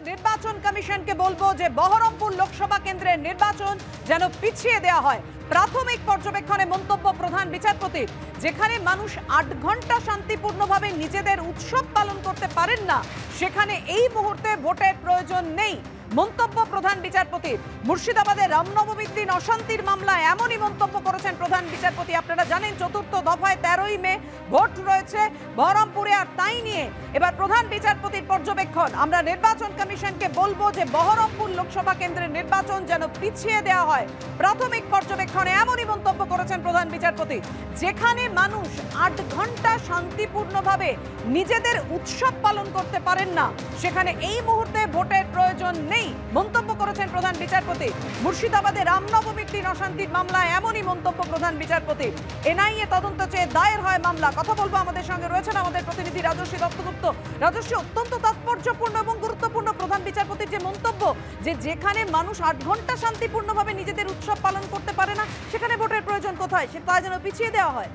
নির্বাচন কমিশনকে বলবো যে বহরমপুর লোকসভা কেন্দ্রের নির্বাচন যেন পিছিয়ে দেওয়া হয়। প্রাথমিক পর্যবেক্ষণে মন্তব্য প্রধান বিচারপতির, যেখানে মানুষ 8 ঘন্টা শান্তিপূর্ণভাবে নিজেদের উৎসব পালন করতে পারেন না, সেখানে এই মুহূর্তে ভোটের প্রয়োজন নেই। মন্তব্য প্রধান বিচারপতির। মুর্শিদাবাদের রামনবমীর দিন অশান্তির মামলায় এমনই মন্তব্য করেছেন প্রধান বিচারপতি। আপনারা জানেন চতুর্থ দফায় 13ই মে ভোট রয়েছে বহরমপুরে, আর তাই নিয়ে এবার প্রধান বিচারপতির পর্যবেক্ষণ। আমরা নির্বাচন কমিশনকে বলবো যে বহরমপুর লোকসভা কেন্দ্রের নির্বাচন যেন পিছিয়ে দেওয়া হয়। প্রাথমিক পর্যবেক্ষণে এমনই মন্তব্য করেছেন প্রধান বিচারপতি, যেখানে মানুষ 8 ঘন্টা শান্তিপূর্ণভাবে নিজেদের উৎসব পালন করতে পারেন না, সেখানে এই মুহূর্তে ভোটের প্রয়োজন নেই মন্তব্য করেছেন প্রধান বিচারপতি। মুর্শিদাবাদে রামনবমীর দিন অশান্তির মামলায় এমনই মন্তব্য প্রধান বিচারপতি। এনআইএ তদন্ত চেয়ে দায়ের হয় মামলা। কথা বলবো, আমাদের সঙ্গে রয়েছেন আমাদের প্রতিনিধি রাজস্বী দত্তগুপ্ত। রাজস্বী, অত্যন্ত তাৎপর্যপূর্ণ এবং গুরুত্বপূর্ণ প্রধান বিচারপতির যে মন্তব্য, যে যেখানে মানুষ 8 ঘন্টা শান্তিপূর্ণভাবে নিজেদের উৎসব পালন করতে পারে না, সেখানে ভোটের প্রয়োজন কোথায়? সে তা যেন পিছিয়ে দেওয়া হয়।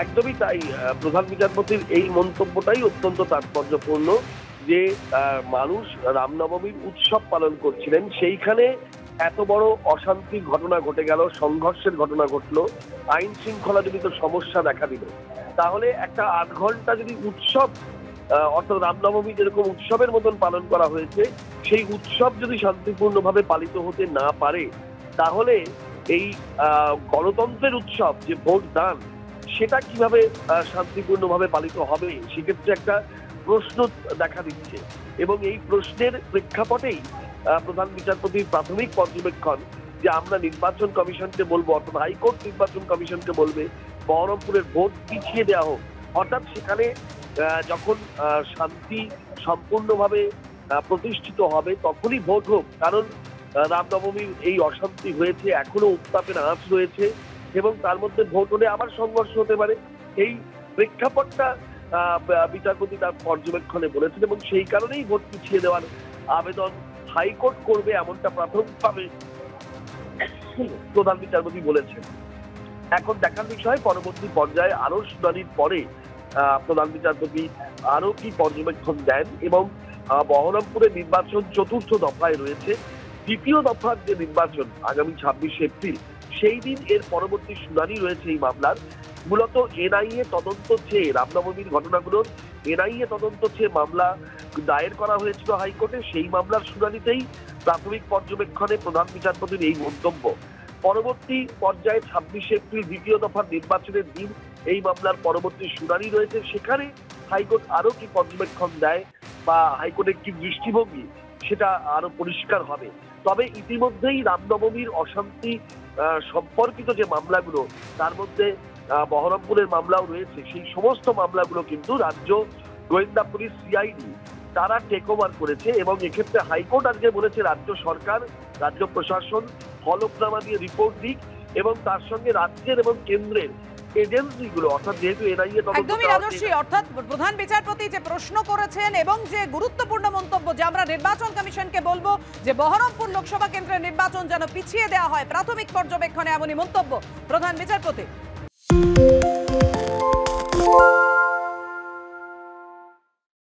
একদমই তাই। প্রধান বিচারপতির এই মন্তব্যটাই অত্যন্ত তাৎপর্যপূর্ণ, যে মানুষ রামনবমীর উৎসব পালন করছিলেন, সেইখানে এত বড় অশান্তির ঘটনা ঘটে গেল, সংঘর্ষের ঘটনা ঘটলো, আইন শৃঙ্খলাজনিত সমস্যা দেখা দিল। তাহলে একটা 8 ঘন্টা যদি উৎসব, অর্থাৎ রামনবমী যেরকম উৎসবের মতন পালন করা হয়েছে, সেই উৎসব যদি শান্তিপূর্ণভাবে পালিত হতে না পারে, তাহলে এই গণতন্ত্রের উৎসব যে ভোট দান, সেটা কিভাবে শান্তিপূর্ণভাবে পালিত হবে? সেক্ষেত্রে একটা প্রশ্ন দেখা দিচ্ছে, এবং এই প্রশ্নের প্রেক্ষাপটেই প্রধান বিচারপতির প্রাথমিক পর্যবেক্ষণ যে আমরা নির্বাচন কমিশনকে বলবো, অর্থাৎ হাইকোর্ট নির্বাচন কমিশনকে বলবে বহরমপুরের ভোট পিছিয়ে দেওয়া হোক। অর্থাৎ সেখানে যখন শান্তি সম্পূর্ণভাবে প্রতিষ্ঠিত হবে তখনই ভোট হোক, কারণ রামনবমীর এই অশান্তি হয়েছে, এখনো উত্তাপের আঁচ রয়েছে, এবং তার মধ্যে ভোট হলে আবার সংঘর্ষ হতে পারে। এই প্রেক্ষাপটটা বিচারপতি তার পর্যবেক্ষণে বলেছেন, এবং সেই কারণেই ভোট পিছিয়ে দেওয়ার আবেদন হাইকোর্ট করবে, এমনটা প্রাথমিকভাবে প্রধান বিচারপতি বলেছেন। এখন দেখার বিষয় পরবর্তী পর্যায়ে আরো শুনানির পরে প্রধান বিচারপতি আরো কি পর্যবেক্ষণ দেন, এবং বহরমপুরে নির্বাচন চতুর্থ দফায় রয়েছে। দ্বিতীয় দফার যে নির্বাচন আগামী 26 এপ্রিল, সেই দিন এর পরবর্তী শুনানি রয়েছে এই মামলার। মূলত এনআইএ তদন্ত চেয়ে, রামনবমীর ঘটনাগুলোর এনআইএ তদন্ত চেয়ে মামলা দায়ের করা হয়েছিল হাইকোর্টে। সেই মামলার শুনানিতেই প্রাথমিক পর্যবেক্ষণে প্রধান বিচারপতির এই মন্তব্য। পরবর্তী পর্যায়ে 26 এপ্রিল দ্বিতীয় দফার নির্বাচনের দিন এই মামলার পরবর্তী শুনানি রয়েছে। সেখানে হাইকোর্ট আরো কি পর্যবেক্ষণ দেয় বা হাইকোর্টের কি দৃষ্টিভঙ্গি, সেটা আরো পরিষ্কার হবে। তবে ইতিমধ্যেই রামনবমীর অশান্তি সম্পর্কিত যে মামলাগুলো, তার মধ্যে বহরমপুরের মামলাও রয়েছে। সেই সমস্ত মামলাগুলো কিন্তু রাজ্য গোয়েন্দা পুলিশ সিআইডি তারা টেক ওভার করেছে, এবং এক্ষেত্রে হাইকোর্ট আজকে বলেছে রাজ্য সরকার, রাজ্য প্রশাসন হলফনামা দিয়ে রিপোর্ট দিক, এবং তার সঙ্গে রাজ্যের এবং কেন্দ্রের এজেন্সিগুলো, অর্থাৎ যেহেতু এনআইএ একদমই রাজস্বী, অর্থাৎ প্রধান বিচারপতি যে প্রশ্ন করেছেন এবং যে গুরুত্বপূর্ণ মন্তব্য যে আমরা নির্বাচন কমিশনকে বলবো যে বহরমপুর লোকসভা কেন্দ্রের নির্বাচন যেন পিছিয়ে দেওয়া হয়, প্রাথমিক পর্যবেক্ষণে এমনই মন্তব্য প্রধান বিচারপতি।